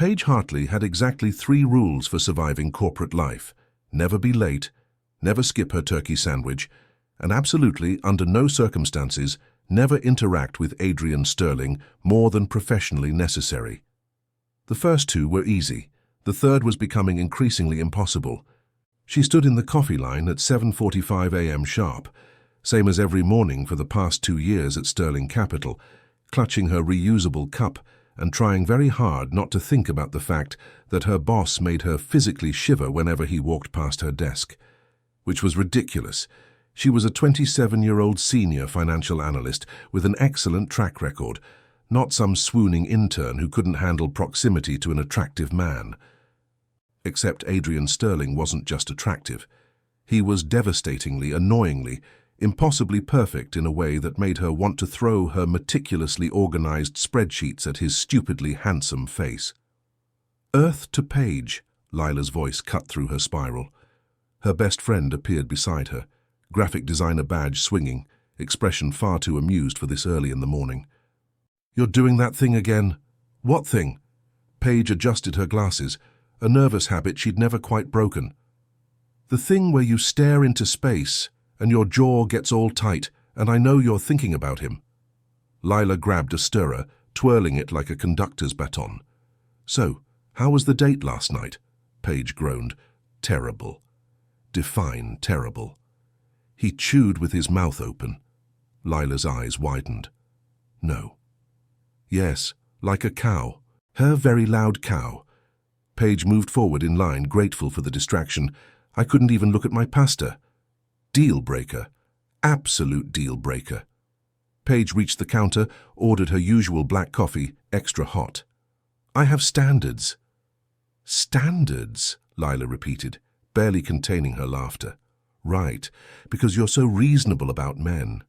Paige Hartley had exactly 3 rules for surviving corporate life: never be late, never skip her turkey sandwich, and absolutely, under no circumstances, never interact with Adrian Sterling more than professionally necessary. The first 2 were easy. The third was becoming increasingly impossible. She stood in the coffee line at 7:45 a.m. sharp, same as every morning for the past 2 years at Sterling Capital, clutching her reusable cup and trying very hard not to think about the fact that her boss made her physically shiver whenever he walked past her desk. Which was ridiculous. She was a 27-year-old senior financial analyst with an excellent track record, not some swooning intern who couldn't handle proximity to an attractive man. Except Adrian Sterling wasn't just attractive. He was devastatingly, annoyingly, impossibly perfect in a way that made her want to throw her meticulously organized spreadsheets at his stupidly handsome face. "Earth to Paige," Lila's voice cut through her spiral. Her best friend appeared beside her, graphic designer badge swinging, expression far too amused for this early in the morning. "You're doing that thing again." "What thing?" Paige adjusted her glasses, a nervous habit she'd never quite broken. "The thing where you stare into space and your jaw gets all tight, and I know you're thinking about him." Lila grabbed a stirrer, twirling it like a conductor's baton. "So, how was the date last night?" Paige groaned. "Terrible. Define terrible." He chewed with his mouth open. Lila's eyes widened. "No." "Yes, like a cow. Her very loud cow." Paige moved forward in line, grateful for the distraction. "I couldn't even look at my pasta." Deal breaker. Absolute deal breaker. Paige reached the counter, ordered her usual black coffee, extra hot. "I have standards." "Standards?" Lila repeated, barely containing her laughter. "Right, because you're so reasonable about men."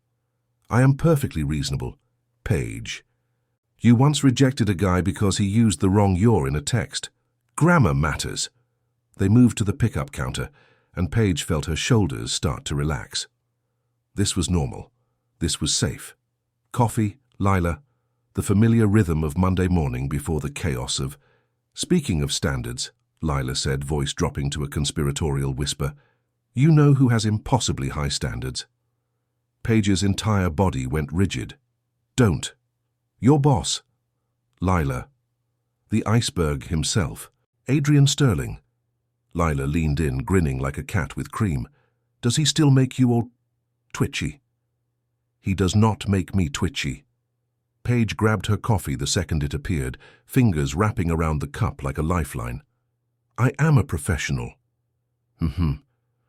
"I am perfectly reasonable." "Paige, you once rejected a guy because he used the wrong "you're" in a text. Grammar matters." They moved to the pickup counter, and Paige felt her shoulders start to relax. This was normal. This was safe. Coffee, Lila, the familiar rhythm of Monday morning before the chaos of... "Speaking of standards," Lila said, voice dropping to a conspiratorial whisper, "you know who has impossibly high standards?" Paige's entire body went rigid. "Don't." "Your boss." "Lila." "The iceberg himself. Adrian Sterling." Lila leaned in, grinning like a cat with cream. "Does he still make you all twitchy?" "He does not make me twitchy." Paige grabbed her coffee the second it appeared, fingers wrapping around the cup like a lifeline. "I am a professional."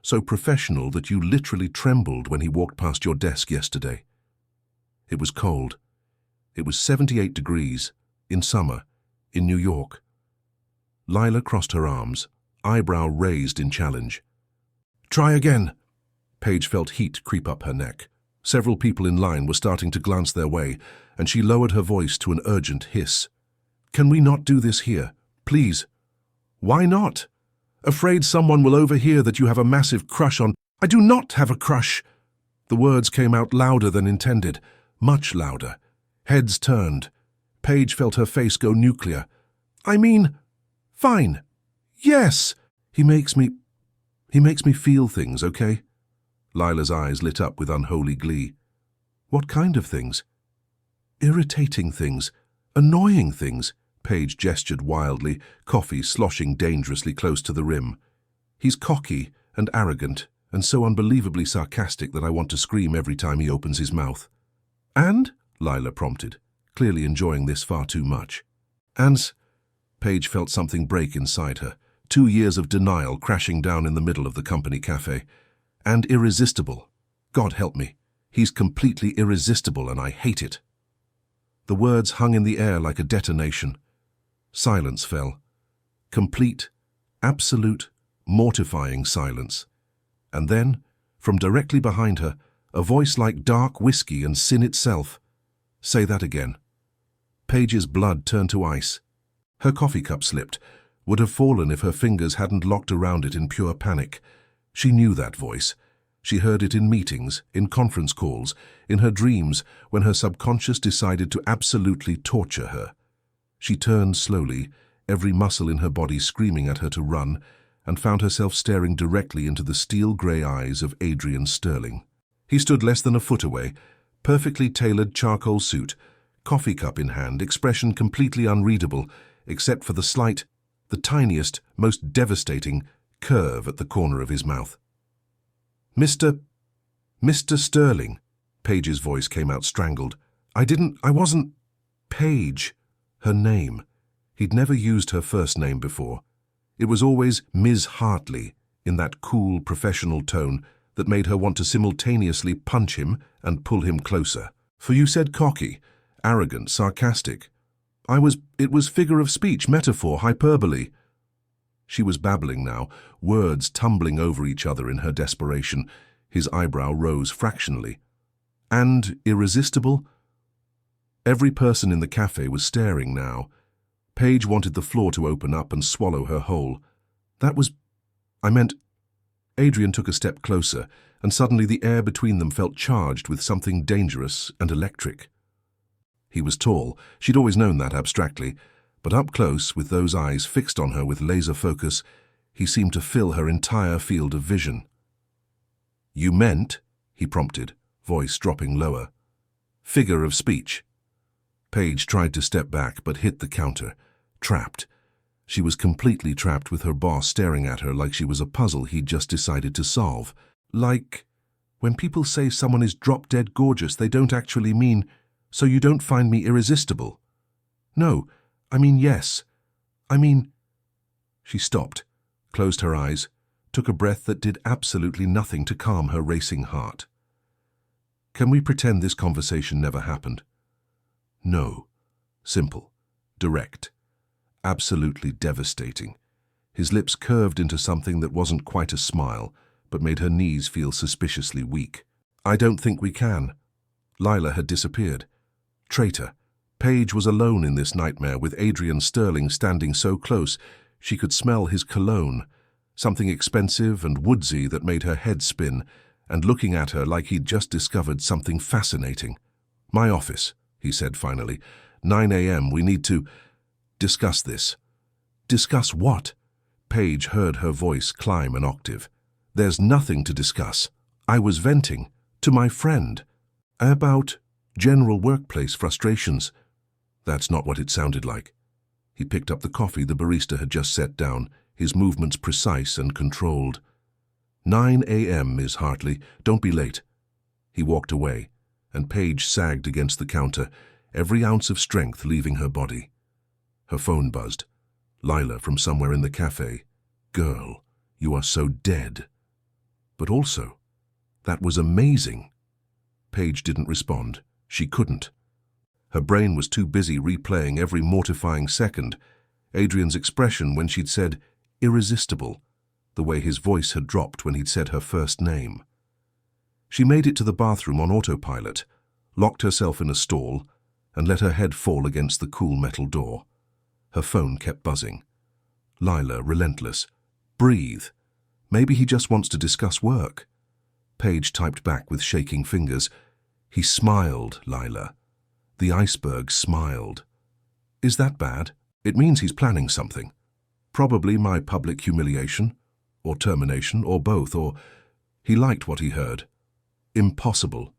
So professional that you literally trembled when he walked past your desk yesterday." It was cold. It was 78 degrees, in summer, in New York. Lila crossed her arms, eyebrow raised in challenge. "Try again." Paige felt heat creep up her neck. Several people in line were starting to glance their way, and she lowered her voice to an urgent hiss. "Can we not do this here? Please." "Why not?" "Afraid someone will overhear that you have a massive crush on—" "I do not have a crush!" The words came out louder than intended, much louder. Heads turned. Paige felt her face go nuclear. "I mean, fine. Yes. He makes me feel things, okay?" Lila's eyes lit up with unholy glee. "What kind of things?" "Irritating things. Annoying things." Paige gestured wildly, coffee sloshing dangerously close to the rim. "He's cocky and arrogant and so unbelievably sarcastic that I want to scream every time he opens his mouth." "And?" Lila prompted, clearly enjoying this far too much. "And—" Paige felt something break inside her, 2 years of denial crashing down in the middle of the company cafe. "And irresistible. God help me. He's completely irresistible and I hate it." The words hung in the air like a detonation. Silence fell. Complete, absolute, mortifying silence. And then, from directly behind her, a voice like dark whiskey and sin itself. "Say that again." Paige's blood turned to ice. Her coffee cup slipped, would have fallen if her fingers hadn't locked around it in pure panic. She knew that voice. She heard it in meetings, in conference calls, in her dreams, when her subconscious decided to absolutely torture her. She turned slowly, every muscle in her body screaming at her to run, and found herself staring directly into the steel-grey eyes of Adrian Sterling. He stood less than a foot away, perfectly tailored charcoal suit, coffee cup in hand, expression completely unreadable, except for the tiniest, most devastating curve at the corner of his mouth. Mr. Sterling, Paige's voice came out strangled. I wasn't... Paige. Her name. He'd never used her first name before. It was always Ms. Hartley, in that cool, professional tone that made her want to simultaneously punch him and pull him closer. For you said cocky, arrogant, sarcastic. It was figure of speech, metaphor, hyperbole. She was babbling now, words tumbling over each other in her desperation. His eyebrow rose fractionally. And irresistible? Every person in the cafe was staring now. Paige wanted the floor to open up and swallow her whole. Adrian took a step closer, and suddenly the air between them felt charged with something dangerous and electric. He was tall, she'd always known that abstractly, but up close, with those eyes fixed on her with laser focus, he seemed to fill her entire field of vision. "You meant," he prompted, voice dropping lower. "Figure of speech." Paige tried to step back, but hit the counter. Trapped. She was completely trapped with her boss staring at her like she was a puzzle he'd just decided to solve. Like, when people say someone is drop-dead gorgeous, they don't actually mean, "So you don't find me irresistible?" "No, I mean yes. I mean..." She stopped, closed her eyes, took a breath that did absolutely nothing to calm her racing heart. "Can we pretend this conversation never happened?" "No." Simple. Direct. Absolutely devastating. His lips curved into something that wasn't quite a smile, but made her knees feel suspiciously weak. "I don't think we can." Lila had disappeared. Traitor. Paige was alone in this nightmare, with Adrian Sterling standing so close she could smell his cologne, something expensive and woodsy that made her head spin, and looking at her like he'd just discovered something fascinating. "My office," he said finally. 9 a.m. We need to discuss this." "Discuss what?" Paige heard her voice climb an octave. "There's nothing to discuss. I was venting to my friend about general workplace frustrations." That's not what it sounded like. He picked up the coffee the barista had just set down, his movements precise and controlled. 9 a.m., Ms. Hartley. Don't be late." He walked away, and Paige sagged against the counter, every ounce of strength leaving her body. Her phone buzzed. Lila from somewhere in the cafe. "Girl, you are so dead." But also, that was amazing. Paige didn't respond. She couldn't. Her brain was too busy replaying every mortifying second. Adrian's expression when she'd said, "irresistible," the way his voice had dropped when he'd said her first name. She made it to the bathroom on autopilot, locked herself in a stall, and let her head fall against the cool metal door. Her phone kept buzzing. Lila, relentless. "Breathe. Maybe he just wants to discuss work." Paige typed back with shaking fingers. "He smiled, Lila." The iceberg smiled. "Is that bad? It means he's planning something. Probably my public humiliation, or termination, or both, or..." He liked what he heard. Impossible.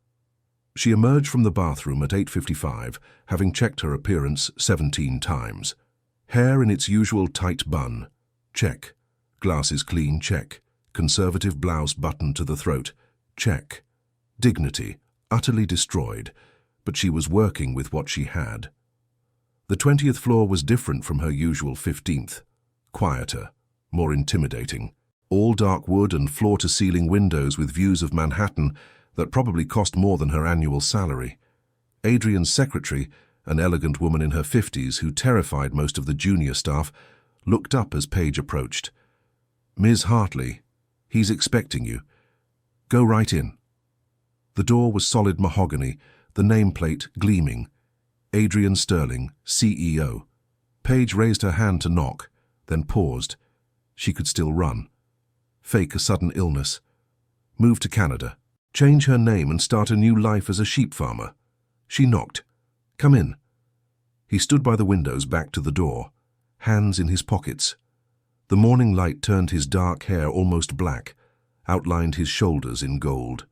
She emerged from the bathroom at 8:55, having checked her appearance 17 times. Hair in its usual tight bun. Check. Glasses clean. Check. Conservative blouse buttoned to the throat. Check. Dignity. Utterly destroyed, but she was working with what she had. The 20th floor was different from her usual 15th. Quieter. More intimidating. All dark wood and floor-to-ceiling windows with views of Manhattan that probably cost more than her annual salary. Adrian's secretary, an elegant woman in her 50s who terrified most of the junior staff, looked up as Paige approached. "Ms. Hartley, he's expecting you. Go right in." The door was solid mahogany, the nameplate gleaming. Adrian Sterling, CEO. Paige raised her hand to knock, then paused. She could still run. Fake a sudden illness. Move to Canada. Change her name and start a new life as a sheep farmer. She knocked. "Come in." He stood by the windows back to the door, hands in his pockets. The morning light turned his dark hair almost black, outlined his shoulders in gold.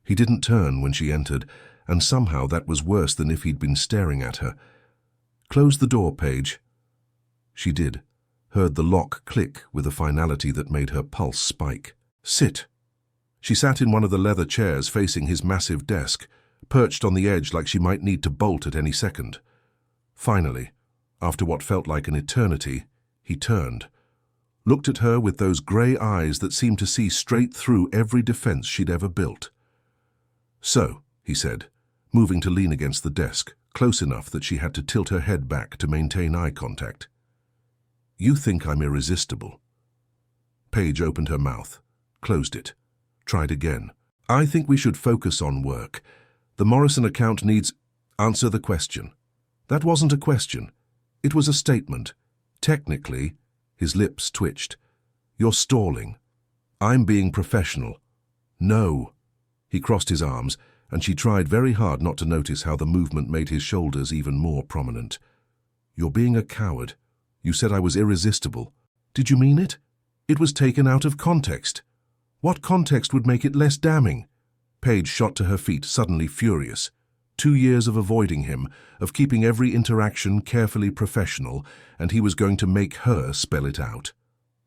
He didn't turn when she entered, and somehow that was worse than if he'd been staring at her. "Close the door, Paige." She did, heard the lock click with a finality that made her pulse spike. "Sit." She sat in one of the leather chairs facing his massive desk, perched on the edge like she might need to bolt at any second. Finally, after what felt like an eternity, he turned, looked at her with those grey eyes that seemed to see straight through every defense she'd ever built. "So," he said, moving to lean against the desk, close enough that she had to tilt her head back to maintain eye contact. "You think I'm irresistible." Paige opened her mouth, closed it, tried again. "I think we should focus on work. The Morrison account needs—" "Answer the question." That wasn't a question. It was a statement. Technically, his lips twitched. "You're stalling. I'm being professional." "No." He crossed his arms, and she tried very hard not to notice how the movement made his shoulders even more prominent. "You're being a coward. You said I was irresistible. Did you mean it? It was taken out of context. What context would make it less damning?" Paige shot to her feet, suddenly furious. 2 years of avoiding him, of keeping every interaction carefully professional, and he was going to make her spell it out.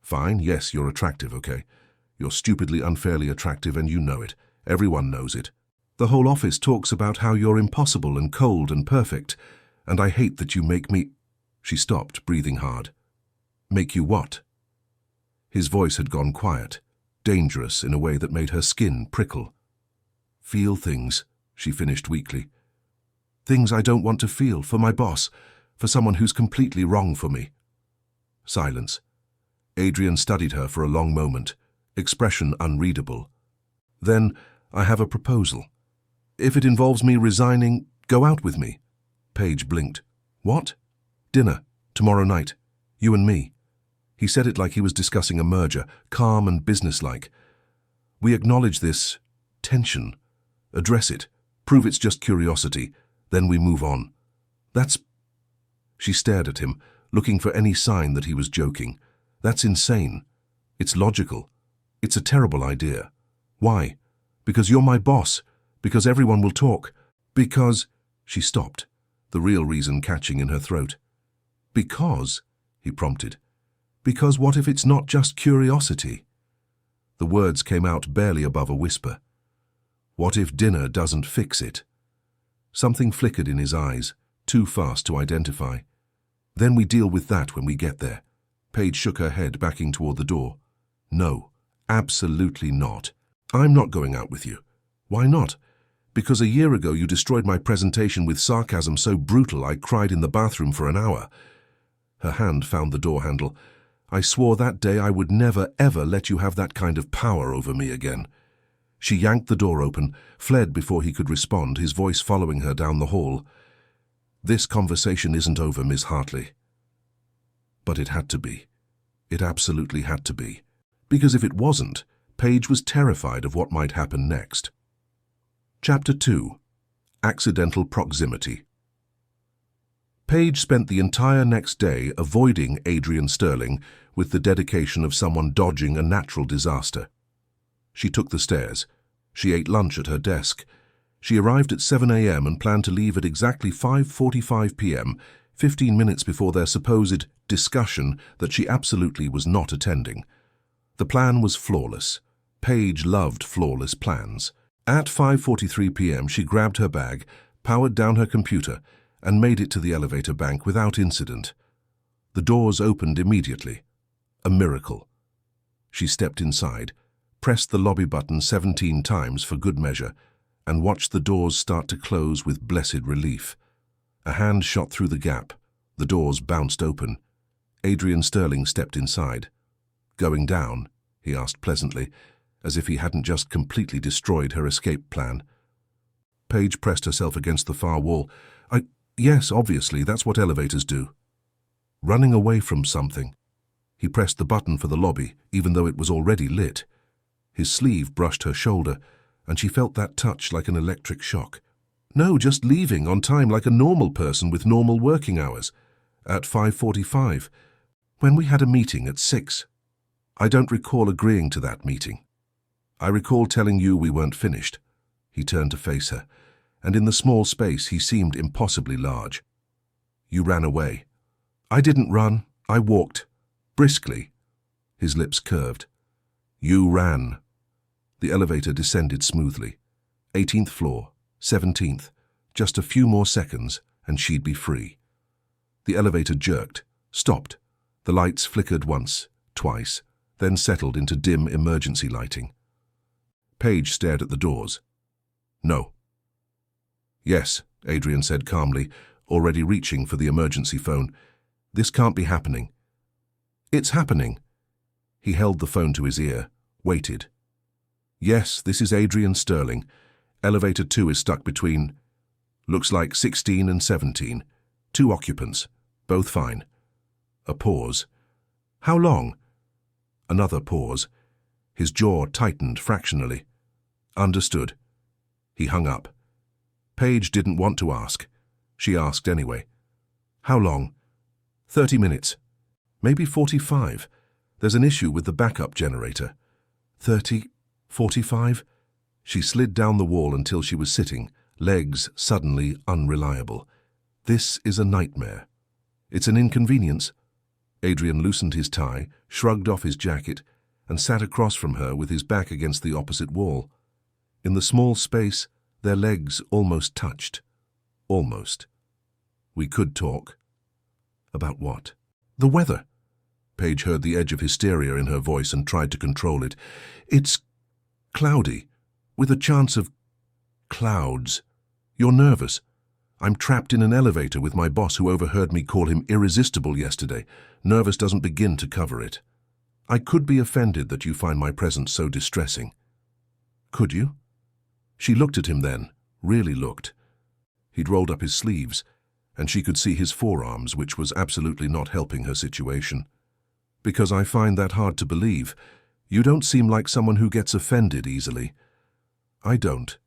"Fine, yes, you're attractive, okay? You're stupidly unfairly attractive and you know it. Everyone knows it. The whole office talks about how you're impossible and cold and perfect, and I hate that you make me—" She stopped, breathing hard. "Make you what?" His voice had gone quiet, dangerous in a way that made her skin prickle. "Feel things," she finished weakly. "Things I don't want to feel, for my boss, for someone who's completely wrong for me." Silence. Adrian studied her for a long moment, expression unreadable. "Then, I have a proposal. If it involves me resigning, go out with me." Paige blinked. "What?" "Dinner, tomorrow night. You and me." He said it like he was discussing a merger, calm and businesslike. "We acknowledge this tension, address it, prove it's just curiosity, then we move on. That's—" She stared at him, looking for any sign that he was joking. "That's insane. It's logical. It's a terrible idea. Why? Because you're my boss. Because everyone will talk. Because—" She stopped, the real reason catching in her throat. "Because," he prompted. "Because what if it's not just curiosity?" The words came out barely above a whisper. "What if dinner doesn't fix it?" Something flickered in his eyes, too fast to identify. "Then we deal with that when we get there." Paige shook her head, backing toward the door. "No, absolutely not. I'm not going out with you." "Why not?" "Because a year ago you destroyed my presentation with sarcasm so brutal I cried in the bathroom for an hour." Her hand found the door handle. "I swore that day I would never, ever let you have that kind of power over me again." She yanked the door open, fled before he could respond, his voice following her down the hall. "This conversation isn't over, Miss Hartley." But it had to be. It absolutely had to be. Because if it wasn't, Paige was terrified of what might happen next. Chapter 2. Accidental Proximity. Paige spent the entire next day avoiding Adrian Sterling with the dedication of someone dodging a natural disaster. She took the stairs. She ate lunch at her desk. She arrived at 7 a.m. and planned to leave at exactly 5:45 p.m., 15 minutes before their supposed discussion that she absolutely was not attending. The plan was flawless. Paige loved flawless plans. At 5:43 p.m. she grabbed her bag, powered down her computer, and made it to the elevator bank without incident. The doors opened immediately. A miracle. She stepped inside, pressed the lobby button 17 times for good measure, and watched the doors start to close with blessed relief. A hand shot through the gap. The doors bounced open. Adrian Sterling stepped inside. "Going down?" he asked pleasantly, as if he hadn't just completely destroyed her escape plan. Paige pressed herself against the far wall. Yes, obviously, that's what elevators do." "Running away from something." He pressed the button for the lobby, even though it was already lit. His sleeve brushed her shoulder, and she felt that touch like an electric shock. "No, just leaving on time like a normal person with normal working hours." At 5:45, when we had a meeting at 6. I don't recall agreeing to that meeting. I recall telling you we weren't finished. He turned to face her, and in the small space he seemed impossibly large. You ran away. I didn't run, I walked. Briskly. His lips curved. You ran. The elevator descended smoothly. 18th floor, 17th. Just a few more seconds, and she'd be free. The elevator jerked, stopped. The lights flickered once, twice, then settled into dim emergency lighting. Paige stared at the doors. No. Yes, Adrian said calmly, already reaching for the emergency phone. This can't be happening. It's happening. He held the phone to his ear, waited. Yes, this is Adrian Sterling. Elevator 2 is stuck between, looks like 16 and 17. 2 occupants, both fine. A pause. How long? Another pause. His jaw tightened fractionally. Understood. He hung up. Paige didn't want to ask. She asked anyway. How long? 30 minutes. Maybe 45. There's an issue with the backup generator. 30, 45? She slid down the wall until she was sitting, legs suddenly unreliable. This is a nightmare. It's an inconvenience. Adrian loosened his tie, shrugged off his jacket, and sat across from her with his back against the opposite wall. In the small space, their legs almost touched. Almost. We could talk. About what? The weather. Paige heard the edge of hysteria in her voice and tried to control it. It's cloudy, with a chance of clouds. You're nervous. I'm trapped in an elevator with my boss who overheard me call him irresistible yesterday. Nervous doesn't begin to cover it. I could be offended that you find my presence so distressing. Could you? She looked at him then, really looked. He'd rolled up his sleeves, and she could see his forearms, which was absolutely not helping her situation. Because I find that hard to believe. You don't seem like someone who gets offended easily. I don't.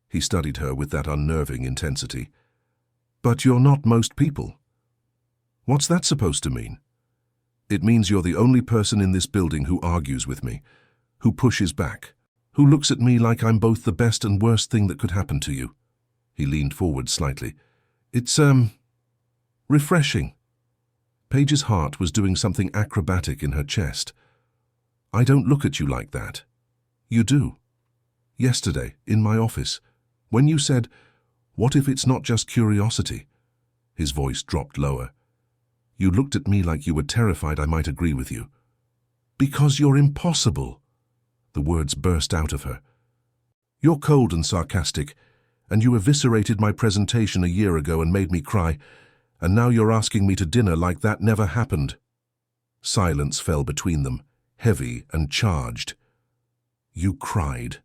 He studied her with that unnerving intensity. But you're not most people. What's that supposed to mean? It means you're the only person in this building who argues with me, who pushes back, who looks at me like I'm both the best and worst thing that could happen to you. He leaned forward slightly. It's, refreshing. Paige's heart was doing something acrobatic in her chest. I don't look at you like that. You do. Yesterday, in my office, when you said, "What if it's not just curiosity?" His voice dropped lower. You looked at me like you were terrified I might agree with you. Because you're impossible. The words burst out of her. You're cold and sarcastic, and you eviscerated my presentation a year ago and made me cry, and now you're asking me to dinner like that never happened. Silence fell between them, heavy and charged. You cried.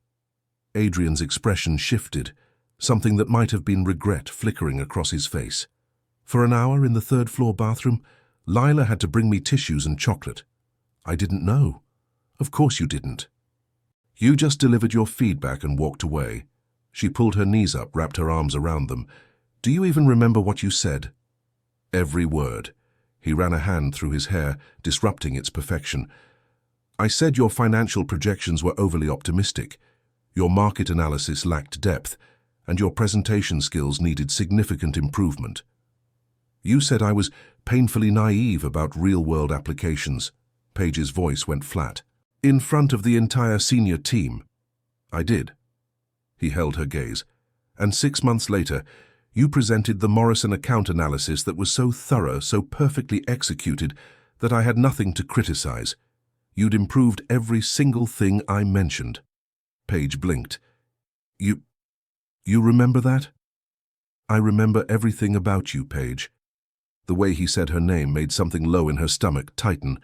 Adrian's expression shifted, something that might have been regret flickering across his face. For an hour in the third-floor bathroom, Lila had to bring me tissues and chocolate. I didn't know. Of course you didn't. You just delivered your feedback and walked away. She pulled her knees up, wrapped her arms around them. Do you even remember what you said? Every word. He ran a hand through his hair, disrupting its perfection. I said your financial projections were overly optimistic. Your market analysis lacked depth, and your presentation skills needed significant improvement. You said I was painfully naive about real-world applications. Paige's voice went flat. In front of the entire senior team. I did. He held her gaze. And 6 months later, you presented the Morrison account analysis that was so thorough, so perfectly executed, that I had nothing to criticize. You'd improved every single thing I mentioned. Paige blinked. You remember that? I remember everything about you, Paige. The way he said her name made something low in her stomach tighten.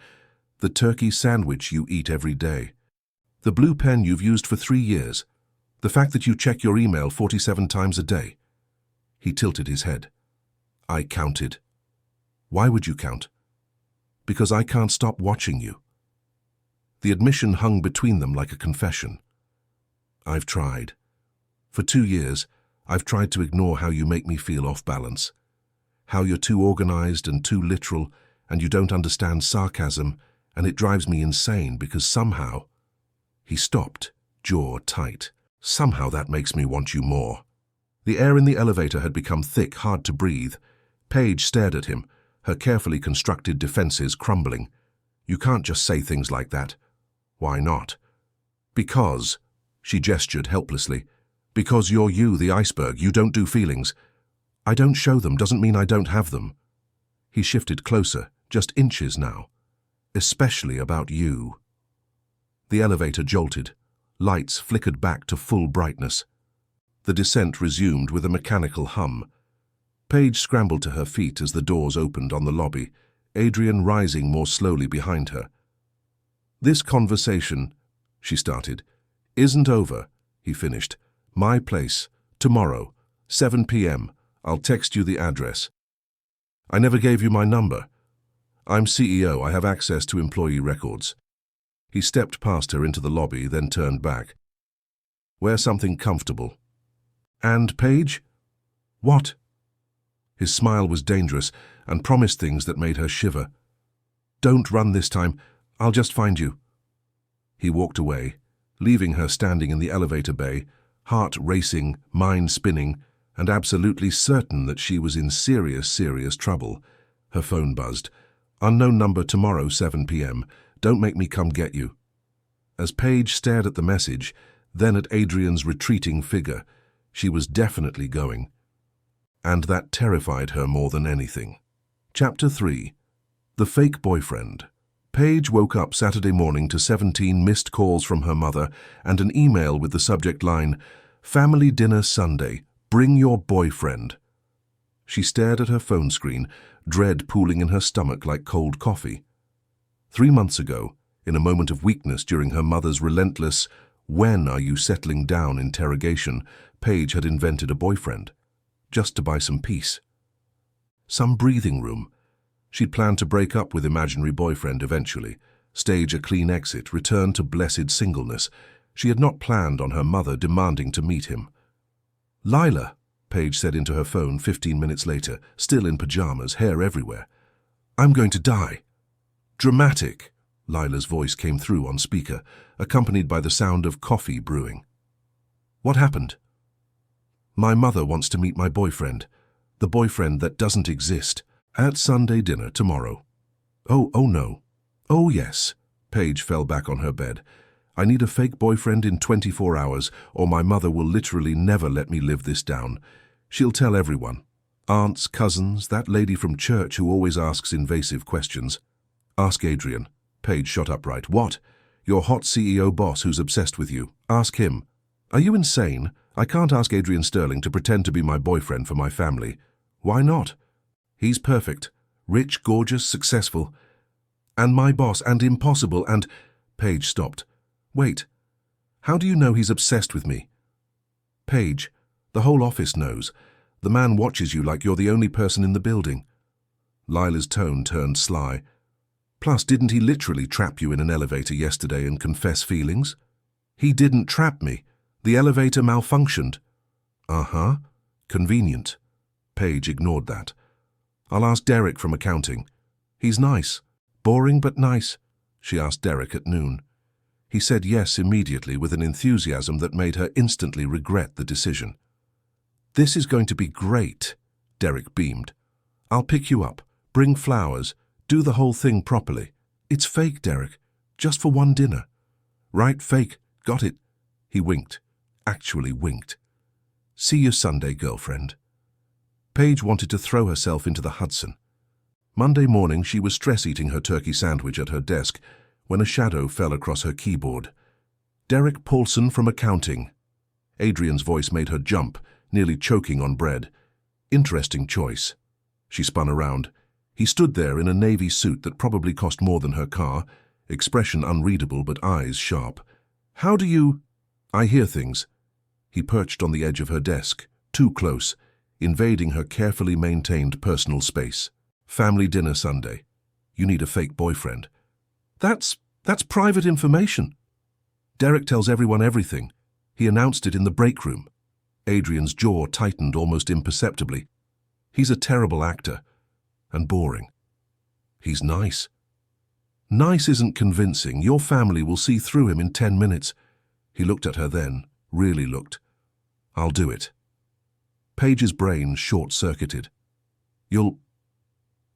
The turkey sandwich you eat every day. The blue pen you've used for 3 years. The fact that you check your email 47 times a day. He tilted his head. I counted. Why would you count? Because I can't stop watching you. The admission hung between them like a confession. I've tried. For 2 years, I've tried to ignore how you make me feel off balance. How you're too organized and too literal, and you don't understand sarcasm, and it drives me insane because somehow—" He stopped, jaw tight. "Somehow that makes me want you more." The air in the elevator had become thick, hard to breathe. Paige stared at him, her carefully constructed defenses crumbling. "You can't just say things like that." "Why not?" "Because," she gestured helplessly, "because you're you, the iceberg. You don't do feelings. I don't show them doesn't mean I don't have them." He shifted closer, just inches now. "Especially about you." The elevator jolted. Lights flickered back to full brightness. The descent resumed with a mechanical hum. Paige scrambled to her feet as the doors opened on the lobby, Adrian rising more slowly behind her. "This conversation," she started. "Isn't over," he finished. "My place, tomorrow, 7 p.m. I'll text you the address." "I never gave you my number." "I'm CEO. I have access to employee records." He stepped past her into the lobby, then turned back. "Wear something comfortable." "And, Paige?" "What?" His smile was dangerous and promised things that made her shiver. "Don't run this time. I'll just find you." He walked away, leaving her standing in the elevator bay, heart racing, mind spinning, and absolutely certain that she was in serious trouble. Her phone buzzed. "Unknown number tomorrow, 7 p.m. Don't make me come get you." As Paige stared at the message, then at Adrian's retreating figure, she was definitely going. And that terrified her more than anything. Chapter 3. The Fake Boyfriend. Paige woke up Saturday morning to 17 missed calls from her mother and an email with the subject line, "Family dinner Sunday. Bring your boyfriend." She stared at her phone screen, dread pooling in her stomach like cold coffee. 3 months ago, in a moment of weakness during her mother's relentless "When are you settling down?" interrogation, Paige had invented a boyfriend, just to buy some peace. Some breathing room. She'd planned to break up with imaginary boyfriend eventually, stage a clean exit, return to blessed singleness. She had not planned on her mother demanding to meet him. "Lila," Paige said into her phone 15 minutes later, still in pajamas, hair everywhere. "I'm going to die." "Dramatic," Lila's voice came through on speaker, accompanied by the sound of coffee brewing. "What happened?" "My mother wants to meet my boyfriend, the boyfriend that doesn't exist, at Sunday dinner tomorrow." Oh no. "Oh yes." Paige fell back on her bed. "I need a fake boyfriend in 24 hours, or my mother will literally never let me live this down. She'll tell everyone. Aunts, cousins, that lady from church who always asks invasive questions." "Ask Adrian." Paige shot upright. "What? Your hot CEO boss who's obsessed with you. Ask him." "Are you insane? I can't ask Adrian Sterling to pretend to be my boyfriend for my family." "Why not?" "He's perfect. Rich, gorgeous, successful. And my boss, and impossible, and—" Paige stopped. "Wait. How do you know he's obsessed with me?" "Paige, the whole office knows. The man watches you like you're the only person in the building." Lila's tone turned sly. "Plus, didn't he literally trap you in an elevator yesterday and confess feelings?" "He didn't trap me. The elevator malfunctioned." "Uh-huh. Convenient." Paige ignored that. "I'll ask Derek from accounting. He's nice. Boring but nice." She asked Derek at noon. He said yes immediately with an enthusiasm that made her instantly regret the decision. "This is going to be great," Derek beamed. "I'll pick you up, bring flowers, do the whole thing properly. It's fake, Derek, just for one dinner." "Right, fake. Got it." He winked. Actually winked. "See you Sunday, girlfriend." Paige wanted to throw herself into the Hudson. Monday morning, she was stress-eating her turkey sandwich at her desk when a shadow fell across her keyboard. "Derek Paulson from accounting." Adrian's voice made her jump, nearly choking on bread. "Interesting choice." She spun around. He stood there in a navy suit that probably cost more than her car, expression unreadable but eyes sharp. "How do you—" "I hear things." He perched on the edge of her desk, too close, invading her carefully maintained personal space. "Family dinner Sunday. You need a fake boyfriend." That's private information." "Derek tells everyone everything. He announced it in the break room." Adrian's jaw tightened almost imperceptibly. He's a terrible actor. And boring. He's nice. Nice isn't convincing. Your family will see through him in 10 minutes. He looked at her then, really looked. I'll do it. Paige's brain short-circuited. You'll...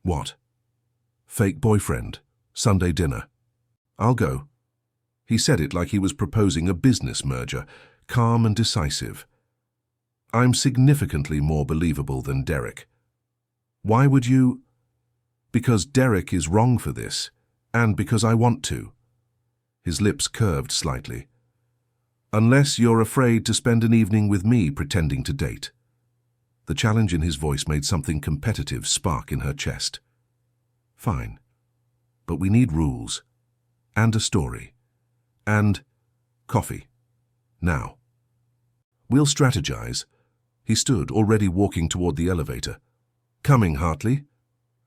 What? Fake boyfriend. Sunday dinner. I'll go. He said it like he was proposing a business merger, calm and decisive. I'm significantly more believable than Derek. Why would you? Because Derek is wrong for this, and because I want to. His lips curved slightly. Unless you're afraid to spend an evening with me pretending to date. The challenge in his voice made something competitive spark in her chest. Fine. But we need rules. And a story. And coffee. Now. We'll strategize. He stood, already walking toward the elevator. Coming, Hartley.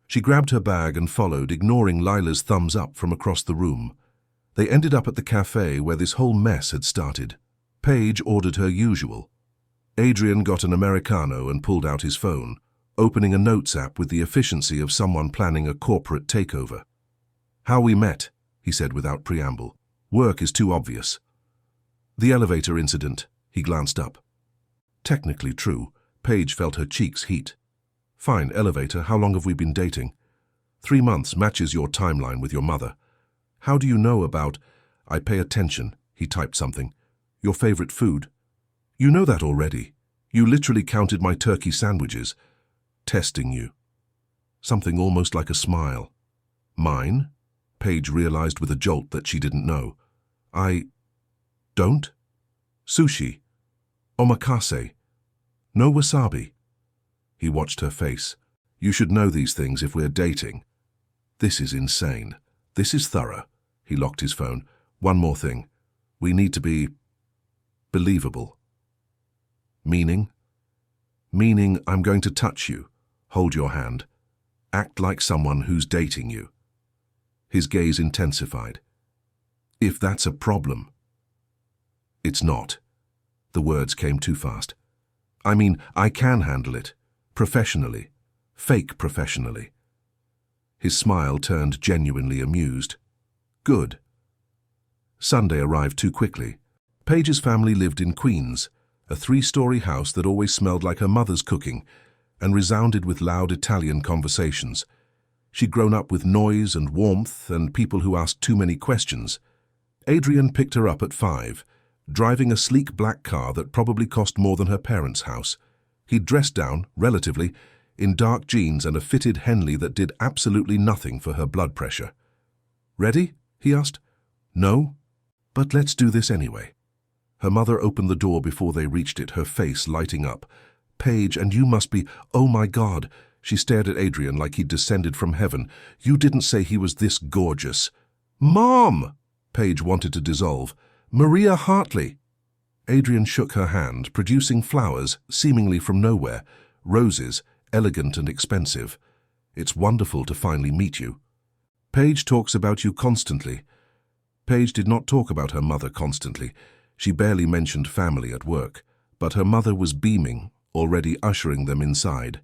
She grabbed her bag and followed, ignoring Lila's thumbs up from across the room. They ended up at the cafe where this whole mess had started. Paige ordered her usual. Adrian got an Americano and pulled out his phone, opening a notes app with the efficiency of someone planning a corporate takeover. How we met, he said without preamble. Work is too obvious. The elevator incident, he glanced up. Technically true. Paige felt her cheeks heat. Fine, elevator, how long have we been dating? 3 months matches your timeline with your mother. How do you know about... I pay attention, he typed something. Your favorite food? You know that already. You literally counted my turkey sandwiches. Testing you. Something almost like a smile. Mine? Paige realized with a jolt that she didn't know. I... Don't? Sushi. Omakase. No wasabi. He watched her face. You should know these things if we're dating. This is insane. This is thorough. He locked his phone. One more thing. We need to be... believable. Meaning? Meaning I'm going to touch you, hold your hand, act like someone who's dating you. His gaze intensified. If that's a problem. It's not. The words came too fast. I mean, I can handle it. Professionally. Fake professionally. His smile turned genuinely amused. Good. Sunday arrived too quickly. Paige's family lived in Queens, a 3-story house that always smelled like her mother's cooking and resounded with loud Italian conversations. She'd grown up with noise and warmth and people who asked too many questions. Adrian picked her up at 5, driving a sleek black car that probably cost more than her parents' house. He'd dressed down, relatively, in dark jeans and a fitted Henley that did absolutely nothing for her blood pressure. Ready? He asked. No? But let's do this anyway. Her mother opened the door before they reached it, her face lighting up. Paige, and you must be... Oh my God! She stared at Adrian like he'd descended from heaven. You didn't say he was this gorgeous. Mom! Paige wanted to dissolve. Maria Hartley! Adrian shook her hand, producing flowers, seemingly from nowhere. Roses, elegant and expensive. It's wonderful to finally meet you. Paige talks about you constantly. Paige did not talk about her mother constantly. She barely mentioned family at work. But her mother was beaming, already ushering them inside.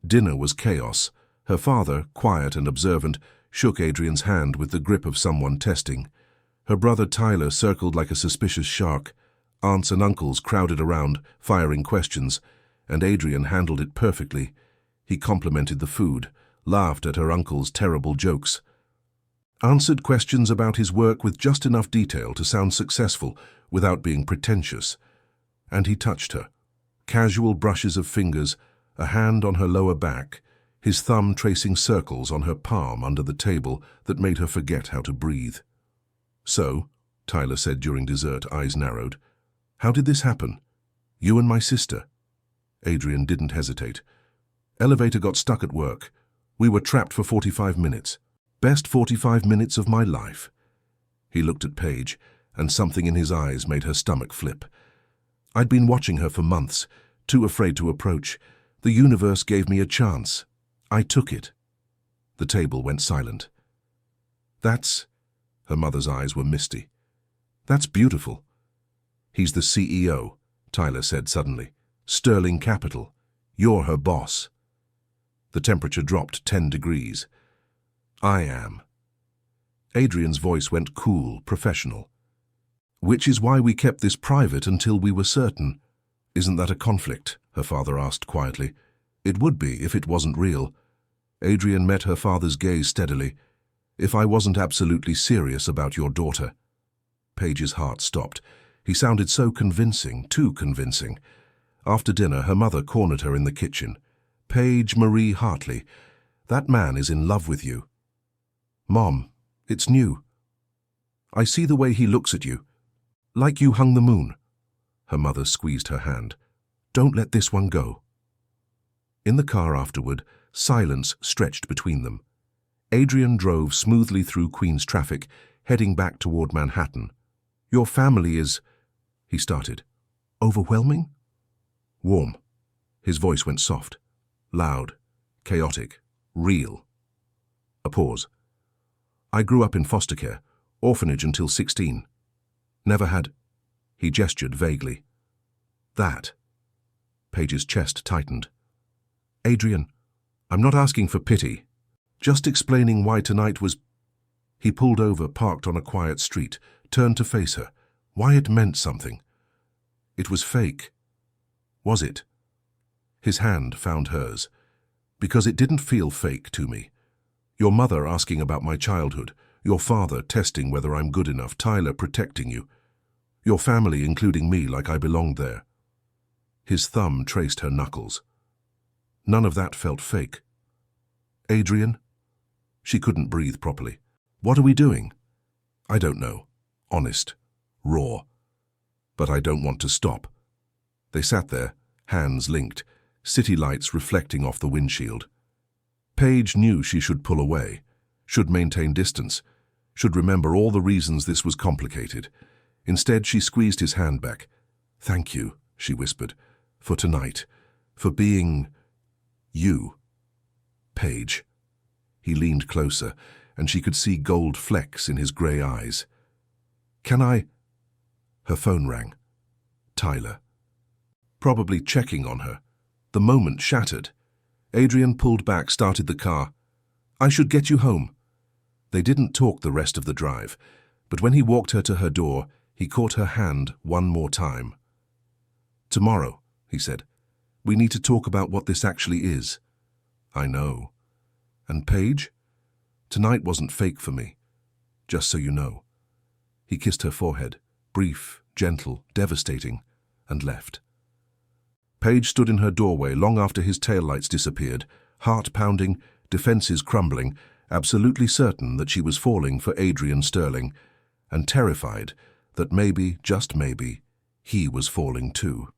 Dinner was chaos. Her father, quiet and observant, shook Adrian's hand with the grip of someone testing. Her brother Tyler circled like a suspicious shark. Aunts and uncles crowded around, firing questions, and Adrian handled it perfectly. He complimented the food, laughed at her uncle's terrible jokes, answered questions about his work with just enough detail to sound successful without being pretentious. And he touched her. Casual brushes of fingers, a hand on her lower back, his thumb tracing circles on her palm under the table that made her forget how to breathe. So, Tyler said during dessert, eyes narrowed, how did this happen? You and my sister? Adrian didn't hesitate. Elevator got stuck at work. We were trapped for 45 minutes. Best 45 minutes of my life. He looked at Paige, and something in his eyes made her stomach flip. I'd been watching her for months, too afraid to approach. The universe gave me a chance. I took it. The table went silent. That's... Her mother's eyes were misty. That's beautiful. He's the CEO, Tyler said suddenly. Sterling Capital. You're her boss. The temperature dropped 10 degrees. I am. Adrian's voice went cool, professional. Which is why we kept this private until we were certain. Isn't that a conflict? Her father asked quietly. It would be if it wasn't real. Adrian met her father's gaze steadily. If I wasn't absolutely serious about your daughter. Paige's heart stopped. He sounded so convincing, too convincing. After dinner, her mother cornered her in the kitchen. Paige Marie Hartley, that man is in love with you. Mom, it's new. I see the way he looks at you. Like you hung the moon. Her mother squeezed her hand. Don't let this one go. In the car afterward, silence stretched between them. Adrian drove smoothly through Queens traffic, heading back toward Manhattan. Your family is, he started. Overwhelming? Warm. His voice went soft, loud, chaotic, real. A pause. I grew up in foster care, orphanage until 16. Never had. He gestured vaguely. That. Paige's chest tightened. Adrian, I'm not asking for pity. Just explaining why tonight was... He pulled over, parked on a quiet street, turned to face her. Why it meant something. It was fake. Was it? His hand found hers. Because it didn't feel fake to me. Your mother asking about my childhood. Your father testing whether I'm good enough. Tyler protecting you. Your family including me like I belonged there. His thumb traced her knuckles. None of that felt fake. Adrian? She couldn't breathe properly. What are we doing? I don't know. Honest. Raw. But I don't want to stop. They sat there, hands linked, city lights reflecting off the windshield. Paige knew she should pull away, should maintain distance, should remember all the reasons this was complicated. Instead, she squeezed his hand back. Thank you, she whispered, for tonight, for being... you. Paige. He leaned closer, and she could see gold flecks in his grey eyes. Can I... Her phone rang. Tyler. Probably checking on her. The moment shattered. Adrian pulled back, started the car. I should get you home. They didn't talk the rest of the drive, but when he walked her to her door, he caught her hand one more time. Tomorrow, he said, we need to talk about what this actually is. I know. And Paige? Tonight wasn't fake for me, just so you know. He kissed her forehead, brief, gentle, devastating, and left. Paige stood in her doorway long after his taillights disappeared, heart pounding, defenses crumbling, absolutely certain that she was falling for Adrian Sterling, and terrified that maybe, just maybe, he was falling too.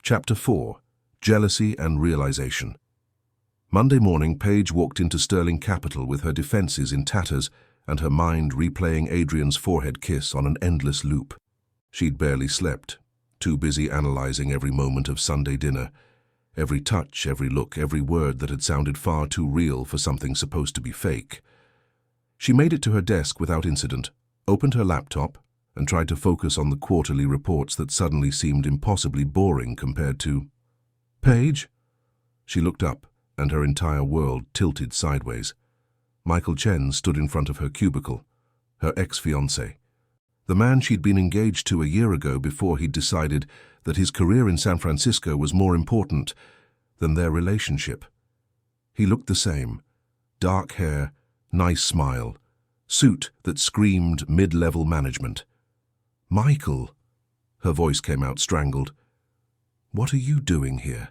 Chapter 4. Jealousy and Realization. Monday morning, Paige walked into Sterling Capital with her defenses in tatters and her mind replaying Adrian's forehead kiss on an endless loop. She'd barely slept, too busy analyzing every moment of Sunday dinner, every touch, every look, every word that had sounded far too real for something supposed to be fake. She made it to her desk without incident, opened her laptop, and tried to focus on the quarterly reports that suddenly seemed impossibly boring compared to... Paige? She looked up, and her entire world tilted sideways. Michael Chen stood in front of her cubicle, her ex-fiancé. The man she'd been engaged to a year ago before he'd decided that his career in San Francisco was more important than their relationship. He looked the same. Dark hair, nice smile, suit that screamed mid-level management. Michael, her voice came out strangled. What are you doing here?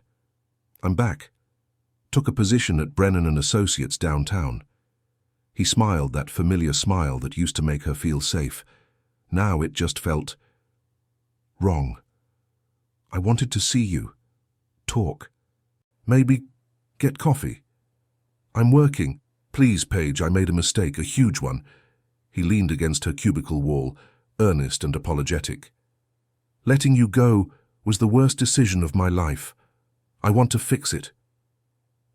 I'm back. Took a position at Brennan & Associates downtown. He smiled that familiar smile that used to make her feel safe. Now it just felt... wrong. I wanted to see you. Talk. Maybe get coffee. I'm working. Please, Paige, I made a mistake, a huge one. He leaned against her cubicle wall, earnest and apologetic. Letting you go was the worst decision of my life. I want to fix it.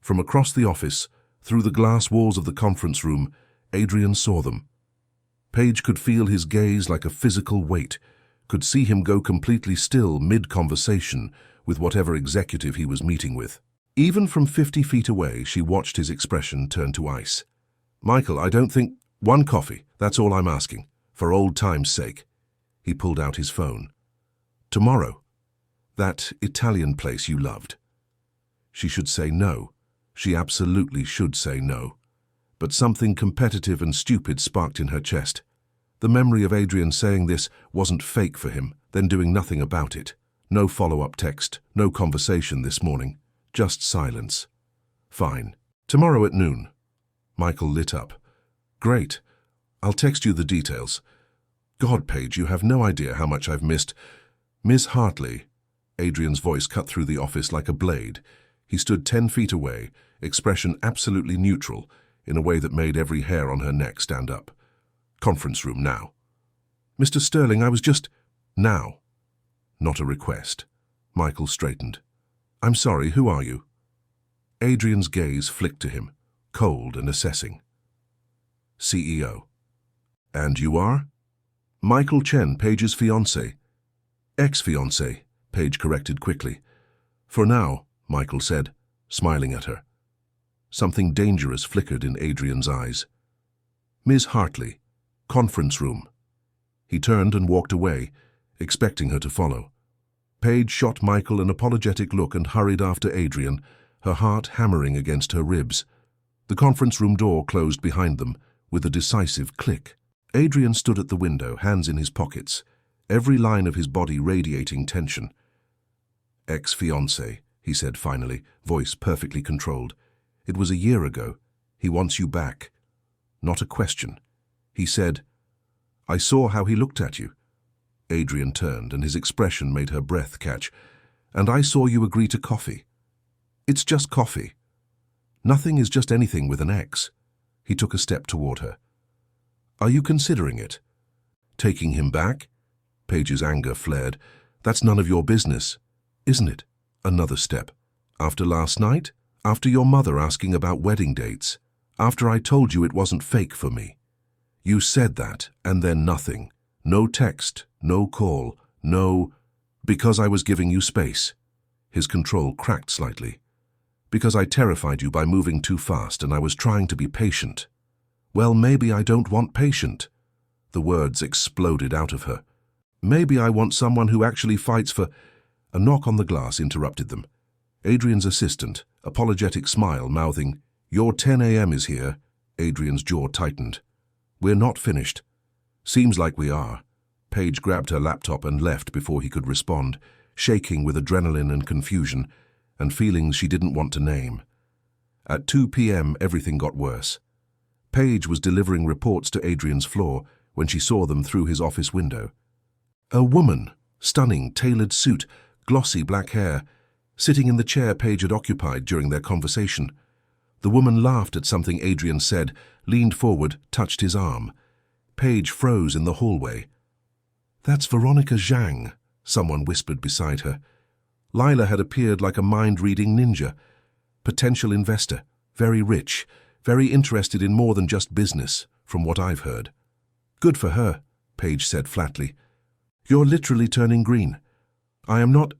From across the office, through the glass walls of the conference room, Adrian saw them. Paige could feel his gaze like a physical weight, could see him go completely still mid-conversation with whatever executive he was meeting with. Even from 50 feet away, she watched his expression turn to ice. "Michael, I don't think— One coffee, that's all I'm asking, for old time's sake." He pulled out his phone. "Tomorrow. That Italian place you loved." She should say no. She absolutely should say no. But something competitive and stupid sparked in her chest. The memory of Adrian saying this wasn't fake for him, then doing nothing about it. No follow-up text, no conversation this morning. Just silence. "Fine. Tomorrow at noon." Michael lit up. "Great. I'll text you the details. God, Paige, you have no idea how much I've missed— Miss Hartley." Adrian's voice cut through the office like a blade. He stood 10 feet away, expression absolutely neutral, in a way that made every hair on her neck stand up. "Conference room now." "Mr. Sterling, I was just—" "Now." Not a request. Michael straightened. "I'm sorry, who are you?" Adrian's gaze flicked to him, cold and assessing. "CEO." "And you are?" "Michael Chen, Paige's fiancé." "Ex-fiancé," Paige corrected quickly. "For now," Michael said, smiling at her. Something dangerous flickered in Adrian's eyes. "Ms. Hartley, conference room." He turned and walked away, expecting her to follow. Paige shot Michael an apologetic look and hurried after Adrian, her heart hammering against her ribs. The conference room door closed behind them, with a decisive click. Adrian stood at the window, hands in his pockets, every line of his body radiating tension. "Ex-fiancé," he said finally, voice perfectly controlled. "It was a year ago. He wants you back." Not a question. He said, "I saw how he looked at you." Adrian turned, and his expression made her breath catch. "And I saw you agree to coffee." "It's just coffee. Nothing is just anything with an ex." He took a step toward her. "Are you considering it?" "Taking him back?" Paige's anger flared. "That's none of your business." "Isn't it?" Another step. "After last night? After your mother asking about wedding dates? After I told you it wasn't fake for me? You said that, and then nothing. No text, no call, no— Because I was giving you space." His control cracked slightly. "Because I terrified you by moving too fast and I was trying to be patient." "Well, maybe I don't want patient." The words exploded out of her. "Maybe I want someone who actually fights for—" A knock on the glass interrupted them. Adrian's assistant, apologetic smile mouthing, "Your 10 a.m. is here." Adrian's jaw tightened. "We're not finished." "Seems like we are." Paige grabbed her laptop and left before he could respond, shaking with adrenaline and confusion, and feelings she didn't want to name. At 2 p.m. everything got worse. Paige was delivering reports to Adrian's floor when she saw them through his office window. A woman, stunning, tailored suit, glossy black hair, sitting in the chair Paige had occupied during their conversation. The woman laughed at something Adrian said, leaned forward, touched his arm. Paige froze in the hallway. "That's Veronica Zhang," someone whispered beside her. Lila had appeared like a mind-reading ninja. Potential investor, very rich, very interested in more than just business, from what I've heard. "Good for her," Paige said flatly. "You're literally turning green." "I am not—"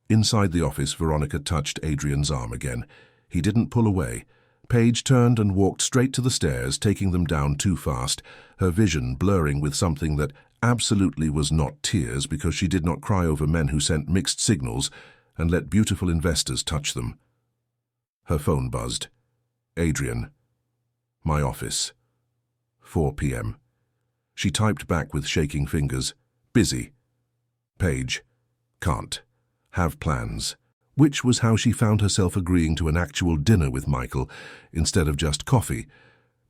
Inside the office, Veronica touched Adrian's arm again. He didn't pull away. Paige turned and walked straight to the stairs, taking them down too fast, her vision blurring with something that absolutely was not tears, because she did not cry over men who sent mixed signals and let beautiful investors touch them. Her phone buzzed. "Adrian." "My office." 4 p.m. She typed back with shaking fingers. "Busy." Paige. "Can't. Have plans." Which was how she found herself agreeing to an actual dinner with Michael instead of just coffee,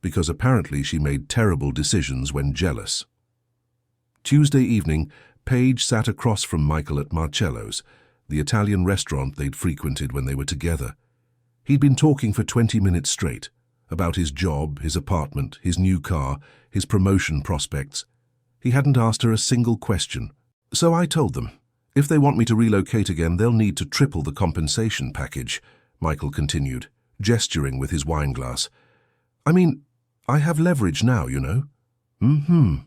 because apparently she made terrible decisions when jealous. Tuesday evening, Paige sat across from Michael at Marcello's, the Italian restaurant they'd frequented when they were together. He'd been talking for 20 minutes straight, about his job, his apartment, his new car, his promotion prospects. He hadn't asked her a single question. "So I told them, if they want me to relocate again, they'll need to triple the compensation package," Michael continued, gesturing with his wine glass. "I mean, I have leverage now, you know."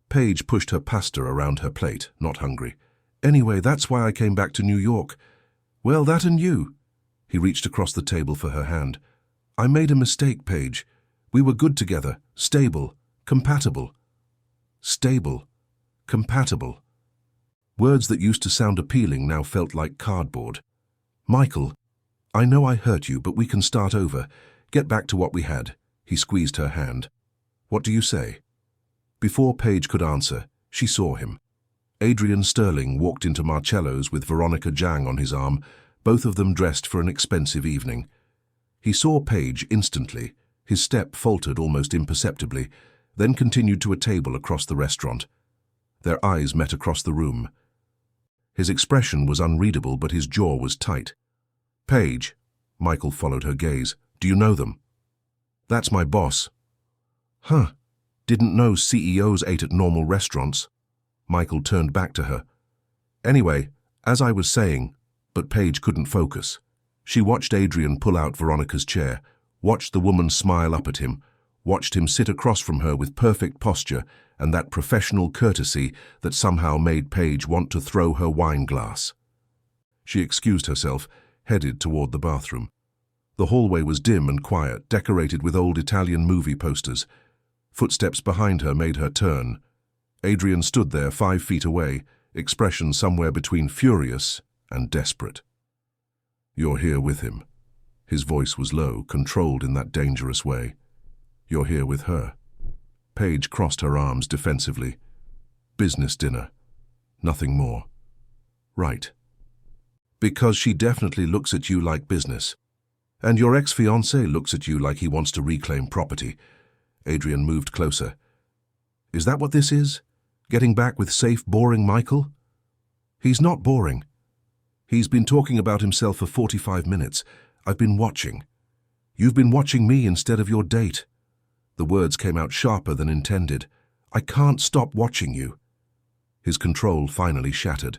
Paige pushed her pasta around her plate, not hungry. "Anyway, that's why I came back to New York." "Well, that and you." He reached across the table for her hand. I made a mistake, Paige. We were good together, stable, compatible. Stable, compatible. Words that used to sound appealing now felt like cardboard. Michael, I know I hurt you, but we can start over. Get back to what we had. He squeezed her hand. What do you say? Before Paige could answer, she saw him. Adrian Sterling walked into Marcello's with Veronica Jang on his arm, both of them dressed for an expensive evening. He saw Paige instantly. His step faltered almost imperceptibly, then continued to a table across the restaurant. Their eyes met across the room. His expression was unreadable, but his jaw was tight. Paige, Michael followed her gaze. Do you know them? That's my boss. Huh. Didn't know CEOs ate at normal restaurants. Michael turned back to her. Anyway, as I was saying, but Paige couldn't focus. She watched Adrian pull out Veronica's chair, watched the woman smile up at him, watched him sit across from her with perfect posture and that professional courtesy that somehow made Paige want to throw her wine glass. She excused herself, headed toward the bathroom. The hallway was dim and quiet, decorated with old Italian movie posters. Footsteps behind her made her turn. Adrian stood there 5 feet away, expression somewhere between furious and desperate. You're here with him. His voice was low, controlled in that dangerous way. You're here with her. Paige crossed her arms defensively. Business dinner. Nothing more. Right. Because she definitely looks at you like business. And your ex-fiancé looks at you like he wants to reclaim property. Adrian moved closer. Is that what this is? Getting back with safe, boring Michael? He's not boring. He's been talking about himself for 45 minutes. I've been watching. You've been watching me instead of your date. The words came out sharper than intended. I can't stop watching you. His control finally shattered.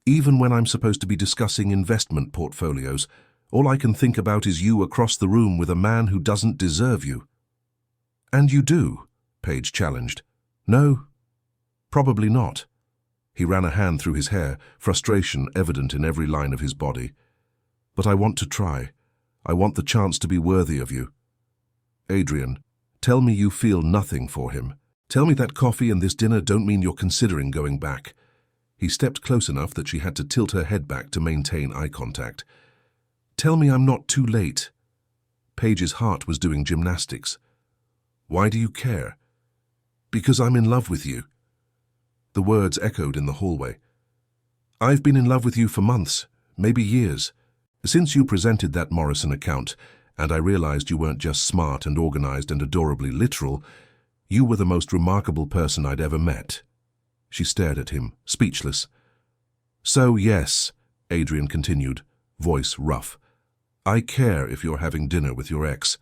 Even when I'm supposed to be discussing investment portfolios, all I can think about is you across the room with a man who doesn't deserve you. And you do, Paige challenged. No, probably not. He ran a hand through his hair, frustration evident in every line of his body. But I want to try. I want the chance to be worthy of you. Adrian, tell me you feel nothing for him. Tell me that coffee and this dinner don't mean you're considering going back. He stepped close enough that she had to tilt her head back to maintain eye contact. Tell me I'm not too late. Paige's heart was doing gymnastics. Why do you care? Because I'm in love with you. The words echoed in the hallway. I've been in love with you for months, maybe years. Since you presented that Morrison account, and I realized you weren't just smart and organized and adorably literal, you were the most remarkable person I'd ever met. She stared at him, speechless. So yes, Adrian continued, voice rough. I care if you're having dinner with your ex.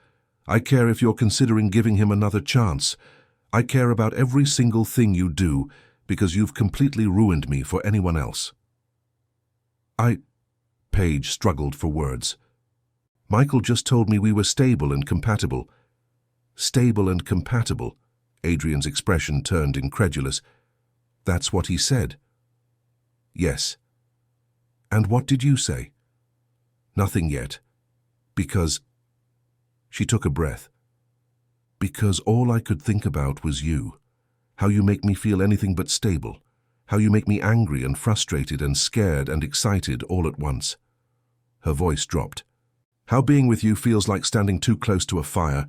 I care if you're considering giving him another chance. I care about every single thing you do, because you've completely ruined me for anyone else. Paige struggled for words. Michael just told me we were stable and compatible. Stable and compatible. Adrian's expression turned incredulous. That's what he said. Yes. And what did you say? Nothing yet. Because... She took a breath. Because all I could think about was you. How you make me feel anything but stable. How you make me angry and frustrated and scared and excited all at once. Her voice dropped. How being with you feels like standing too close to a fire,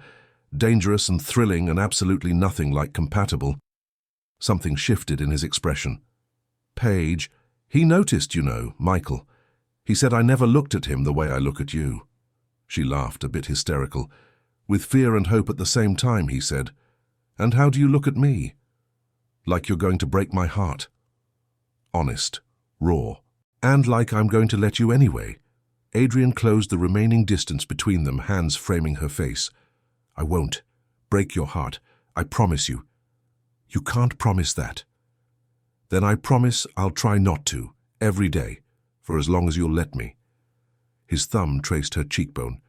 dangerous and thrilling and absolutely nothing like compatible. Something shifted in his expression. Paige, he noticed, you know, Michael. He said I never looked at him the way I look at you. She laughed, a bit hysterical. With fear and hope at the same time, he said. And how do you look at me? Like you're going to break my heart. Honest, raw, and like I'm going to let you anyway. Adrian closed the remaining distance between them, hands framing her face. I won't break your heart, I promise you. You can't promise that. Then I promise I'll try not to, every day, for as long as you'll let me. His thumb traced her cheekbone.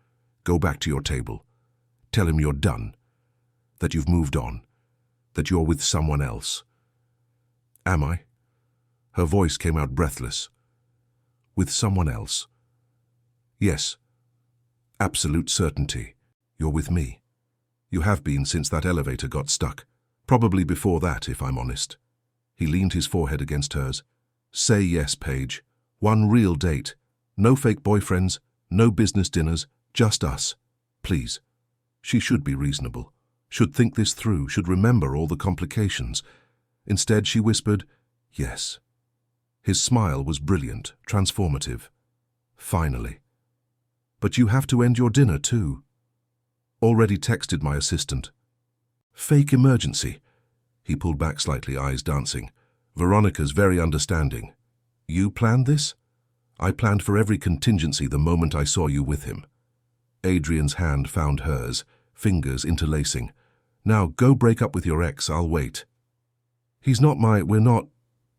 Go back to your table. Tell him you're done, that you've moved on, that you're with someone else. Am I? Her voice came out breathless. With someone else. Yes, Absolute certainty. You're with me. You have been since that elevator got stuck. Probably before that, if I'm honest. He leaned his forehead against hers. Say yes, Paige. One real date. No fake boyfriends, no business dinners, just us. Please. She should be reasonable, should think this through, should remember all the complications. Instead, she whispered, yes. His smile was brilliant, transformative. Finally. But you have to end your dinner too. Already texted my assistant. Fake emergency. He pulled back slightly, eyes dancing. Veronica's very understanding. You planned this? I planned for every contingency the moment I saw you with him. Adrian's hand found hers, fingers interlacing. Now go break up with your ex, I'll wait. We're not...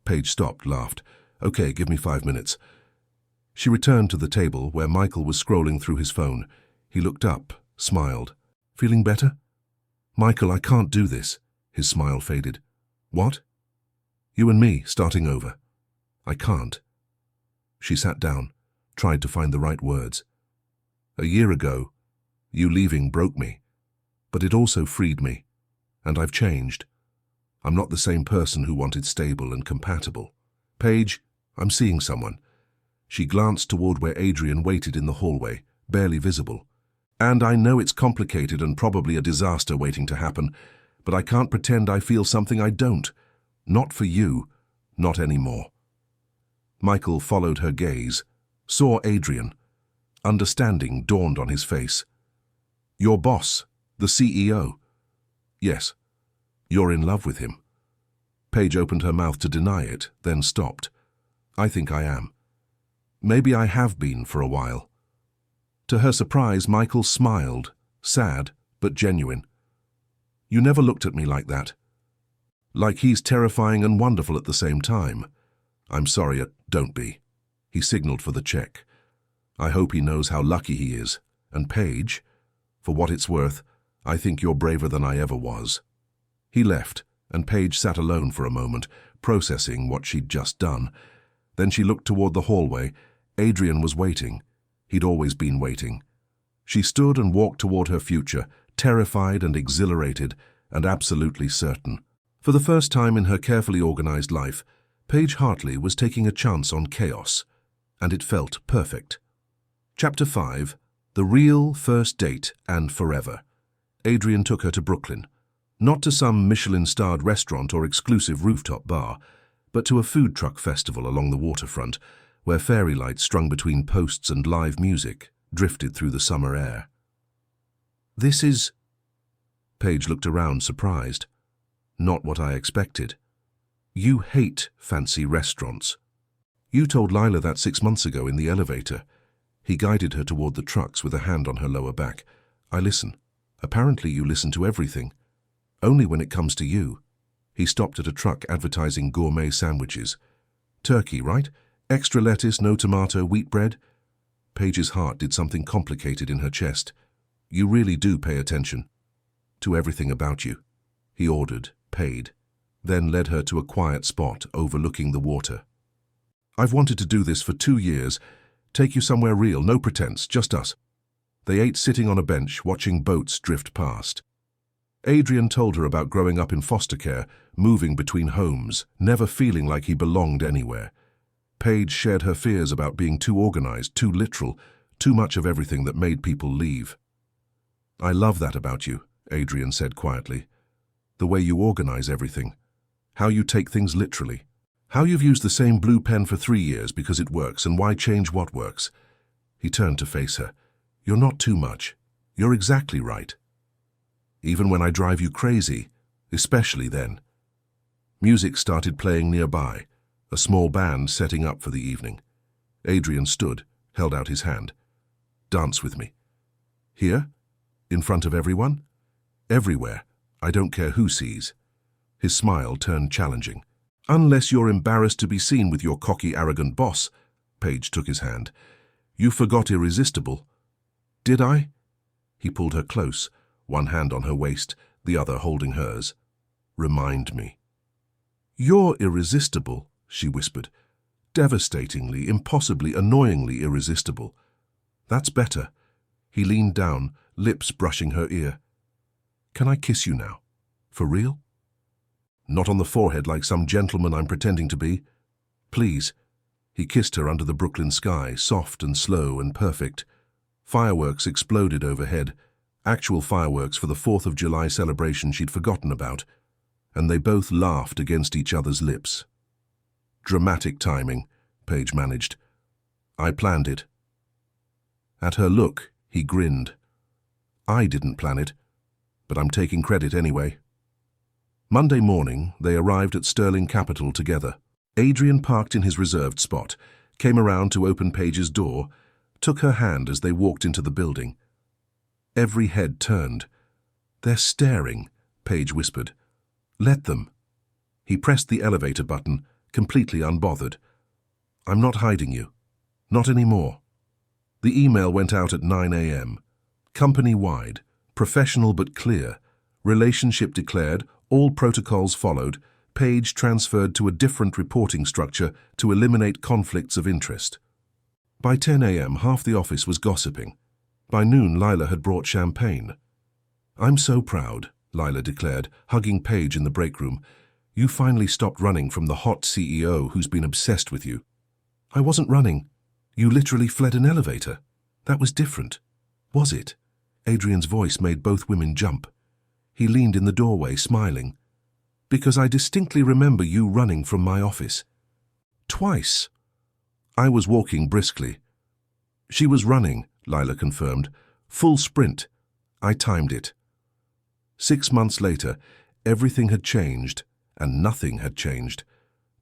Paige stopped, laughed. Okay, give me 5 minutes. She returned to the table where Michael was scrolling through his phone. He looked up, smiled. Feeling better? Michael, I can't do this. His smile faded. What? You and me, starting over. I can't. She sat down, tried to find the right words. A year ago, you leaving broke me, but it also freed me, and I've changed. I'm not the same person who wanted stable and compatible. Paige, I'm seeing someone. She glanced toward where Adrian waited in the hallway, barely visible. And I know it's complicated and probably a disaster waiting to happen, but I can't pretend I feel something I don't. Not for you, not anymore. Michael followed her gaze, saw Adrian. Understanding dawned on his face. Your boss, the CEO. Yes, you're in love with him. Paige opened her mouth to deny it, then stopped. I think I am. Maybe I have been for a while. To her surprise, Michael smiled, sad but genuine. You never looked at me like that. Like he's terrifying and wonderful at the same time. I'm sorry, don't be. He signaled for the check. I hope he knows how lucky he is. And Paige, for what it's worth, I think you're braver than I ever was. He left, and Paige sat alone for a moment, processing what she'd just done. Then she looked toward the hallway. Adrian was waiting. He'd always been waiting. She stood and walked toward her future, terrified and exhilarated, and absolutely certain. For the first time in her carefully organized life, Paige Hartley was taking a chance on chaos, and it felt perfect. Chapter 5. The Real First Date and Forever. Adrian took her to Brooklyn. Not to some Michelin-starred restaurant or exclusive rooftop bar, but to a food truck festival along the waterfront, where fairy lights strung between posts and live music drifted through the summer air. This is... Paige looked around, surprised. Not what I expected. You hate fancy restaurants. You told Lila that 6 months ago in the elevator. He guided her toward the trucks with a hand on her lower back. I listen. Apparently you listen to everything. Only when it comes to you. He stopped at a truck advertising gourmet sandwiches. Turkey, right? Extra lettuce, no tomato, wheat bread? Paige's heart did something complicated in her chest. You really do pay attention. To everything about you. He ordered, paid, then led her to a quiet spot overlooking the water. I've wanted to do this for 2 years. Take you somewhere real, no pretense, just us. They ate sitting on a bench, watching boats drift past. Adrian told her about growing up in foster care, moving between homes, never feeling like he belonged anywhere. Paige shared her fears about being too organized, too literal, too much of everything that made people leave. I love that about you, Adrian said quietly. The way you organize everything. How you take things literally. How you've used the same blue pen for 3 years because it works, and why change what works? He turned to face her. You're not too much. You're exactly right. Even when I drive you crazy, especially then. Music started playing nearby, a small band setting up for the evening. Adrian stood, held out his hand. Dance with me. Here? In front of everyone? Everywhere. I don't care who sees. His smile turned challenging. Unless you're embarrassed to be seen with your cocky, arrogant boss. Paige took his hand. You forgot irresistible. Did I? He pulled her close, one hand on her waist, the other holding hers. Remind me. You're irresistible, she whispered. Devastatingly, impossibly, annoyingly irresistible. That's better. He leaned down, lips brushing her ear. "Can I kiss you now? For real? Not on the forehead like some gentleman I'm pretending to be. Please." He kissed her under the Brooklyn sky, soft and slow and perfect. Fireworks exploded overhead, actual fireworks for the 4th of July celebration she'd forgotten about, and they both laughed against each other's lips. "Dramatic timing," Paige managed. "I planned it." At her look, he grinned. "I didn't plan it, but I'm taking credit anyway." Monday morning, they arrived at Sterling Capital together. Adrian parked in his reserved spot, came around to open Paige's door, took her hand as they walked into the building. Every head turned. "They're staring," Paige whispered. "Let them." He pressed the elevator button, completely unbothered. "I'm not hiding you. Not anymore." The email went out at 9 a.m. Company-wide, professional but clear. Relationship declared, all protocols followed. Paige transferred to a different reporting structure to eliminate conflicts of interest. By 10 a.m., half the office was gossiping. By noon, Lila had brought champagne. "I'm so proud," Lila declared, hugging Paige in the break room. "You finally stopped running from the hot CEO who's been obsessed with you." "I wasn't running. You literally fled an elevator. That was different." "Was it?" Adrian's voice made both women jump. He leaned in the doorway, smiling. "Because I distinctly remember you running from my office. Twice." "I was walking briskly." "She was running," Lila confirmed. "Full sprint. I timed it." 6 months later, everything had changed, and nothing had changed.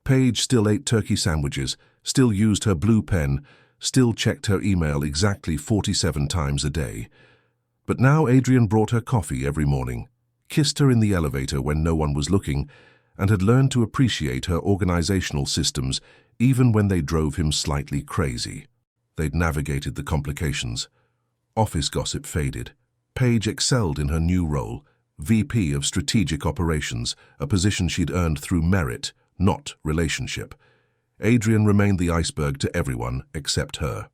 Paige still ate turkey sandwiches, still used her blue pen, still checked her email exactly 47 times a day. But now Adrian brought her coffee every morning, kissed her in the elevator when no one was looking, and had learned to appreciate her organizational systems even when they drove him slightly crazy. They'd navigated the complications. Office gossip faded. Paige excelled in her new role, VP of Strategic Operations, a position she'd earned through merit, not relationship. Adrian remained the iceberg to everyone except her.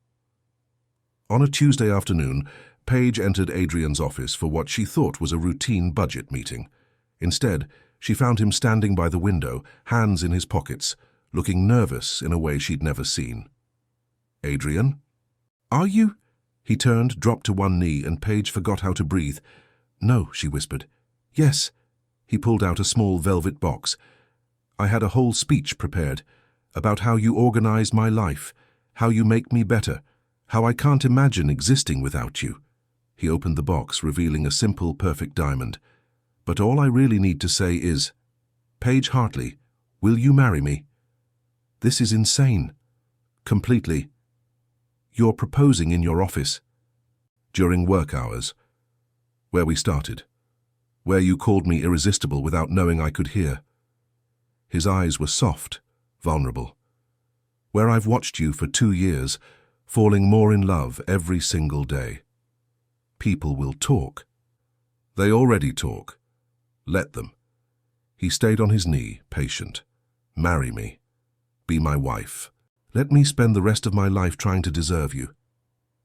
On a Tuesday afternoon, Paige entered Adrian's office for what she thought was a routine budget meeting. Instead, she found him standing by the window, hands in his pockets, looking nervous in a way she'd never seen. "Adrian?" "Are you?" He turned, dropped to one knee, and Paige forgot how to breathe. "No," she whispered. "Yes." He pulled out a small velvet box. "I had a whole speech prepared, about how you organize my life, how you make me better, how I can't imagine existing without you." He opened the box, revealing a simple, perfect diamond. "But all I really need to say is, Paige Hartley, will you marry me?" "This is insane." "Completely." "You're proposing in your office." "During work hours. Where we started. Where you called me irresistible without knowing I could hear." His eyes were soft, vulnerable. "Where I've watched you for 2 years, falling more in love every single day." "People will talk." "They already talk. Let them." He stayed on his knee, patient. "Marry me. Be my wife. Let me spend the rest of my life trying to deserve you."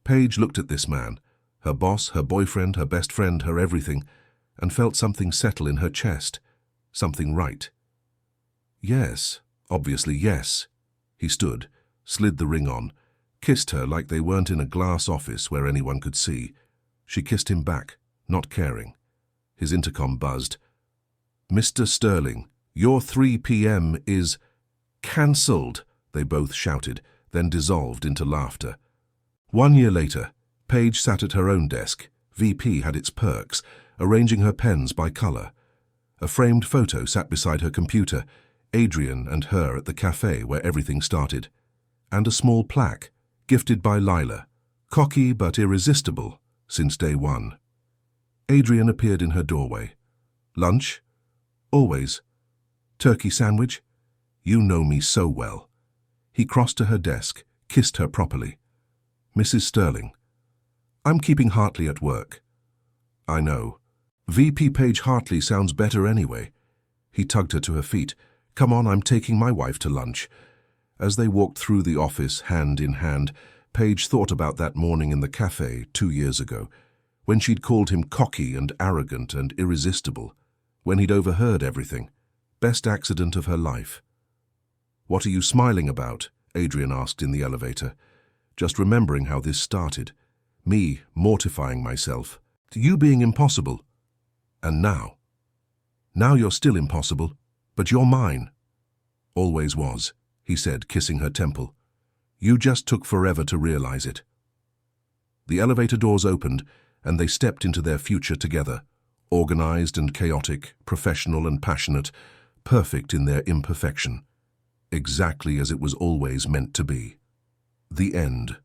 Paige looked at this man, her boss, her boyfriend, her best friend, her everything, and felt something settle in her chest, something right. "Yes, obviously yes." He stood, slid the ring on, kissed her like they weren't in a glass office where anyone could see. She kissed him back, not caring. His intercom buzzed. "Mr. Sterling, your 3 p.m. is cancelled," they both shouted, then dissolved into laughter. 1 year later, Paige sat at her own desk. VP had its perks, arranging her pens by color. A framed photo sat beside her computer, Adrian and her at the cafe where everything started. And a small plaque, gifted by Lila, cocky but irresistible since day one. Adrian appeared in her doorway. "Lunch?" "Always." "Turkey sandwich?" "You know me so well." He crossed to her desk, kissed her properly. "Mrs. Sterling." "I'm keeping Hartley at work." "I know. VP Paige Hartley sounds better anyway." He tugged her to her feet. "Come on, I'm taking my wife to lunch." As they walked through the office, hand in hand, Paige thought about that morning in the cafe 2 years ago, when she'd called him cocky and arrogant and irresistible, when he'd overheard everything. Best accident of her life. "What are you smiling about?" Adrian asked in the elevator. Just remembering how this started. Me mortifying myself. You being impossible. And now? Now you're still impossible, but you're mine. Always was, he said, kissing her temple. You just took forever to realize it. The elevator doors opened, and they stepped into their future together, organized and chaotic, professional and passionate, perfect in their imperfection. Exactly as it was always meant to be. The end.